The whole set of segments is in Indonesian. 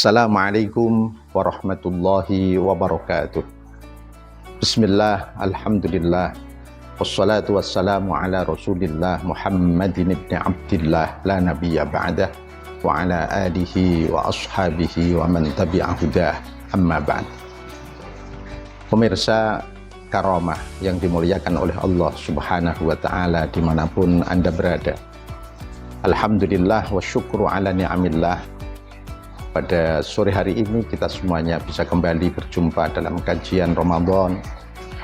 Assalamualaikum warahmatullahi wabarakatuh. Bismillah, alhamdulillah, wassalatu wassalamu ala rasulillah Muhammadin ibn Abdillah, la nabiyya ba'dah, wa ala alihi wa ashabihi wa man tabi'ahudah, amma ba'd. Pemirsa Karamah yang dimuliakan oleh Allah subhanahu wa ta'ala dimanapun Anda berada, alhamdulillah wa syukru ala ni'amillah. Pada sore hari ini kita semuanya bisa kembali berjumpa dalam kajian Ramadan.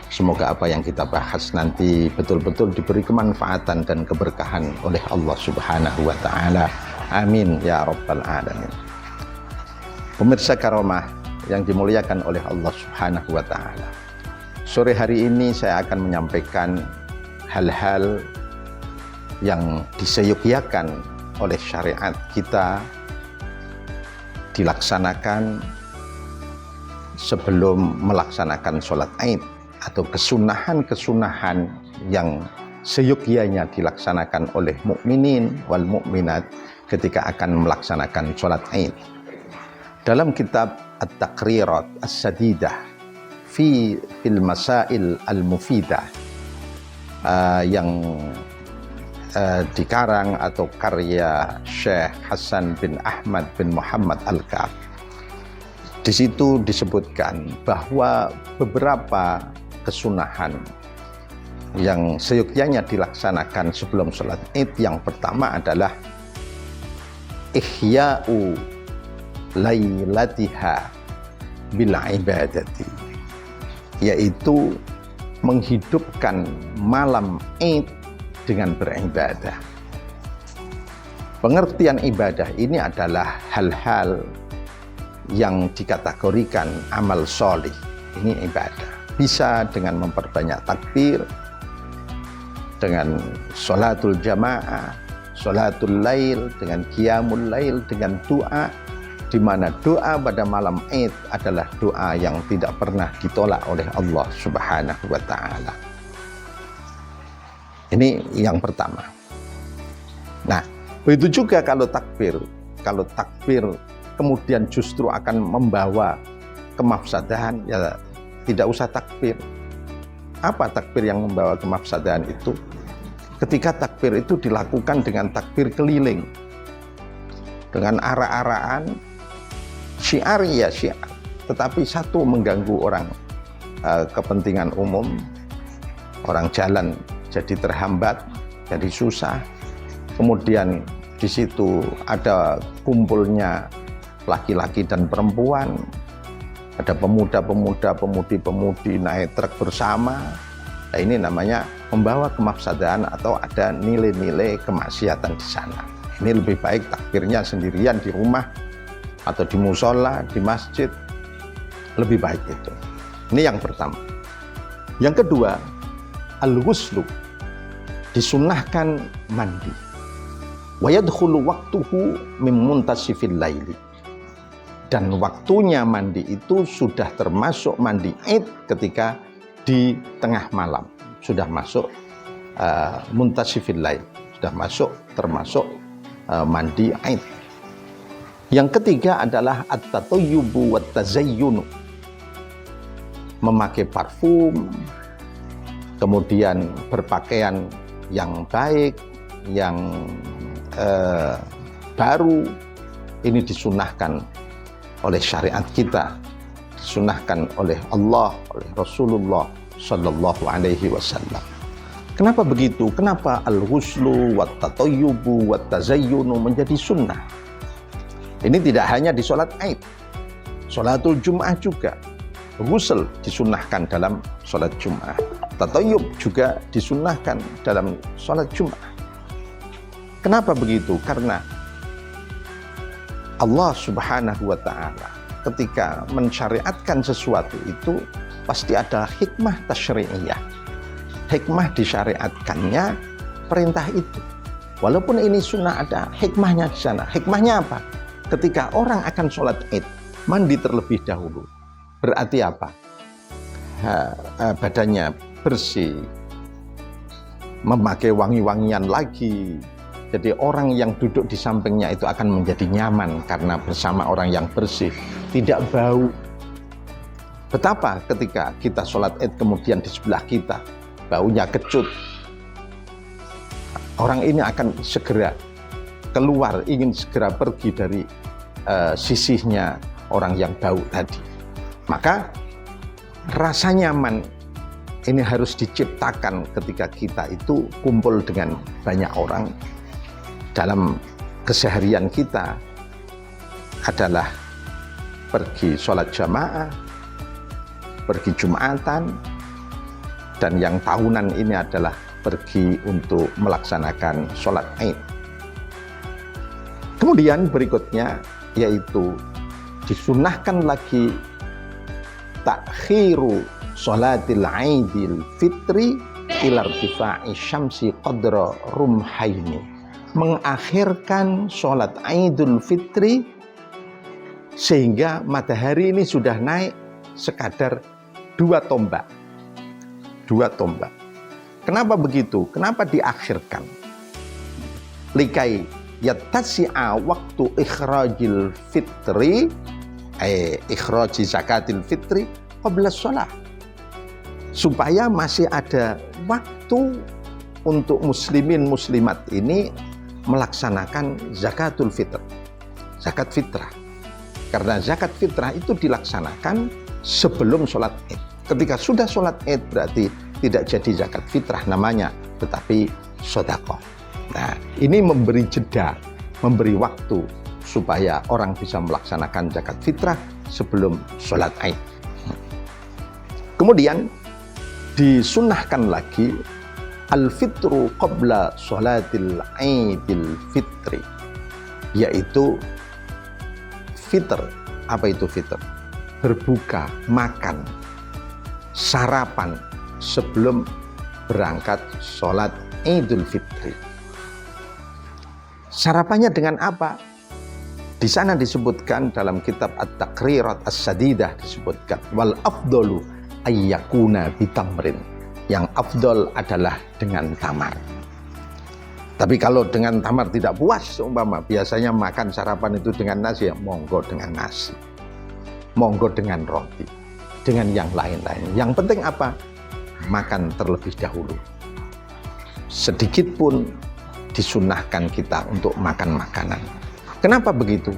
Semoga apa yang kita bahas nanti betul-betul diberi kemanfaatan dan keberkahan oleh Allah subhanahu wa ta'ala. Amin ya rabbal alamin. Pemirsa Karamah yang dimuliakan oleh Allah subhanahu wa ta'ala, sore hari ini saya akan menyampaikan hal-hal yang diseyukyakan oleh syariat kita dilaksanakan sebelum melaksanakan sholat Aid, atau kesunahan-kesunahan yang seyogyanya dilaksanakan oleh mukminin wal mukminat ketika akan melaksanakan sholat Aid. Dalam kitab At-Taqrirat As-Sadidah fil Masail Al-Mufidah yang dikarang atau karya Syekh Hasan bin Ahmad bin Muhammad Al-Ka'ab. Di situ disebutkan bahwa beberapa kesunahan yang seyogyanya dilaksanakan sebelum sholat Id, yang pertama adalah ihya'u lailatiha bil ibadati, yaitu menghidupkan malam Id dengan beribadah. Pengertian ibadah ini adalah hal-hal yang dikategorikan amal sholih. Ini ibadah. Bisa dengan memperbanyak takbir, dengan sholatul jamaah, sholatul lail, dengan qiyamul lail, dengan doa, di mana doa pada malam Id adalah doa yang tidak pernah ditolak oleh Allah subhanahu wa ta'ala. Ini yang pertama. Nah, begitu juga kalau takbir kemudian justru akan membawa kemafsadahan, ya tidak usah takbir. Apa takbir yang membawa kemafsadahan itu? Ketika takbir itu dilakukan dengan takbir keliling, dengan arak-arakan, syiar ya syiar, tetapi satu mengganggu orang, kepentingan umum, orang jalan jadi terhambat, jadi susah. Kemudian di situ ada kumpulnya laki-laki dan perempuan, ada pemuda-pemuda, pemudi-pemudi naik truk bersama. Nah, ini namanya membawa kemafsadahan atau ada nilai-nilai kemaksiatan di sana. Ini lebih baik takbirnya sendirian di rumah atau di musola, di masjid, lebih baik itu. Ini yang pertama. Yang kedua, al-ghuslu, disunnahkan mandi. Wa yadkhulu waqtuhu min muntasifil laili, dan waktunya mandi itu sudah termasuk mandi Id ketika di tengah malam, sudah masuk muntasifil lail, sudah masuk termasuk mandi Id. Yang ketiga adalah at-tatayyubu wat tazayyunu, memakai parfum, kemudian berpakaian yang baik, yang baru. Ini disunahkan oleh syariat kita, disunahkan oleh Allah, oleh Rasulullah Sallallahu Alaihi Wasallam. Kenapa begitu? Kenapa al-ghuslu wat tatayyubu wat tazayyunu menjadi sunnah? Ini tidak hanya di sholat Aid, sholatul Jum'ah juga ghusl disunahkan dalam sholat Jum'ah. Tatayyub juga disunnahkan dalam sholat Jum'ah. Kenapa begitu? Karena Allah subhanahu wa ta'ala ketika mensyariatkan sesuatu itu pasti ada hikmah tasyri'iyah, hikmah disyariatkannya perintah itu. Walaupun ini sunnah, ada hikmahnya di sana. Hikmahnya apa? Ketika orang akan sholat Id, mandi terlebih dahulu. Berarti apa? Badannya bersih, memakai wangi-wangian lagi, Jadi orang yang duduk di sampingnya itu akan menjadi nyaman karena bersama orang yang bersih, tidak bau. Betapa ketika kita sholat Id kemudian di sebelah kita baunya kecut, orang ini akan segera keluar, ingin segera pergi dari sisihnya orang yang bau tadi. Maka rasa nyaman ini harus diciptakan ketika kita itu kumpul dengan banyak orang. Dalam keseharian kita adalah pergi sholat jamaah, pergi Jumatan, dan yang tahunan ini adalah pergi untuk melaksanakan sholat Id. Kemudian berikutnya yaitu disunahkan lagi takhiru sholatil Aidil Fitri ila irtifa'i syamsi qadra rumhaini, mengakhirkan sholat Idul Fitri sehingga matahari ini sudah naik sekadar 2 tombak. 2 tombak. Kenapa begitu? Kenapa diakhirkan? Likai yattasi'a waktu ikhrajil fitri, ikhraji zakatil fitri qabla sholah, supaya masih ada waktu untuk muslimin muslimat ini melaksanakan zakatul fitr, zakat fitrah. Karena zakat fitrah itu dilaksanakan sebelum sholat Id. Ketika sudah sholat Id berarti tidak jadi zakat fitrah namanya, tetapi sedekah. Nah, ini memberi jeda, memberi waktu supaya orang bisa melaksanakan zakat fitrah sebelum sholat Id. Kemudian disunnahkan lagi al-fitru qabla sholatil Idil Fitri, yaitu fitr. Apa itu fitr? Berbuka, makan, sarapan sebelum berangkat sholat Idul Fitri. Sarapannya dengan apa? Di sana disebutkan dalam kitab At-Taqrirat As-Sadidah disebutkan wal afdalu ayyakuna bitamrin. Yang afdol adalah dengan tamar. Tapi kalau dengan tamar tidak puas, umpama biasanya makan sarapan itu dengan nasi, ya monggo dengan nasi, monggo dengan roti, dengan yang lain-lain. Yang penting apa? Makan terlebih dahulu. Sedikit pun disunahkan kita untuk makan makanan. Kenapa begitu?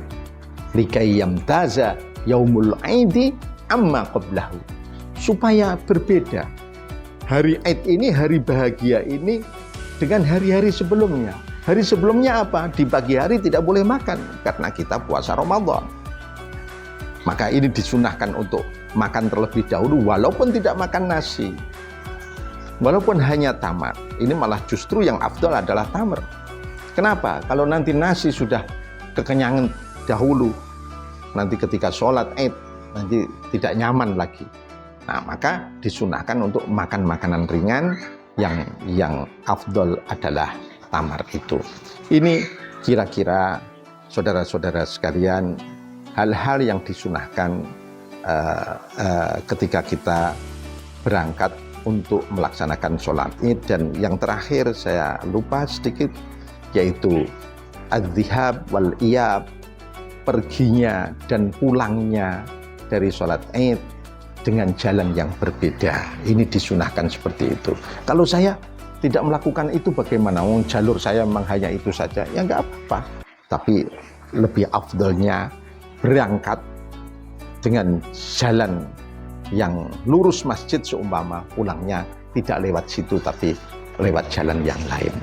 Likai yamtaza yaumul aidi amma qablahu, supaya berbeda hari Id ini, hari bahagia ini dengan hari-hari sebelumnya. Hari sebelumnya apa? Di pagi hari tidak boleh makan karena kita puasa Ramadan. Maka ini disunahkan untuk makan terlebih dahulu walaupun tidak makan nasi, walaupun hanya tamar. Ini malah justru yang afdal adalah tamar. Kenapa? Kalau nanti nasi sudah kekenyangan dahulu, nanti ketika sholat Id nanti tidak nyaman lagi. Nah, maka disunahkan untuk makan makanan ringan, yang afdol adalah tamar itu. Ini kira-kira saudara-saudara sekalian hal-hal yang disunahkan ketika kita berangkat untuk melaksanakan sholat Id. Dan yang terakhir saya lupa sedikit, yaitu adzihab wal iyab, perginya dan pulangnya dari sholat Id dengan jalan yang berbeda. Ini disunahkan seperti itu. Kalau saya tidak melakukan itu bagaimana? Jalur saya memang hanya itu saja, ya nggak apa-apa. Tapi lebih afdolnya berangkat dengan jalan yang lurus masjid seumpama, pulangnya tidak lewat situ tapi lewat jalan yang lain.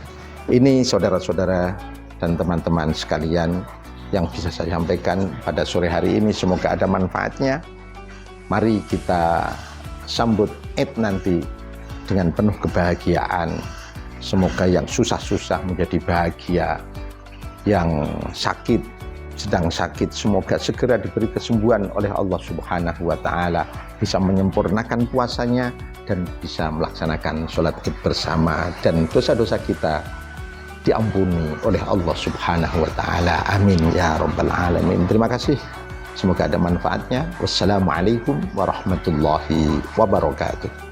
Ini saudara-saudara dan teman-teman sekalian yang bisa saya sampaikan pada sore hari ini, semoga ada manfaatnya. Mari kita sambut Id nanti dengan penuh kebahagiaan. Semoga yang susah-susah menjadi bahagia, yang sakit, sedang sakit, semoga segera diberi kesembuhan oleh Allah Subhanahu wa Ta'ala, bisa menyempurnakan puasanya dan bisa melaksanakan sholat Id bersama, dan dosa-dosa kita diampuni oleh Allah Subhanahu wa Ta'ala. Amin ya rabbal alamin. Terima kasih. Semoga ada manfaatnya. Wassalamualaikum warahmatullahi wabarakatuh.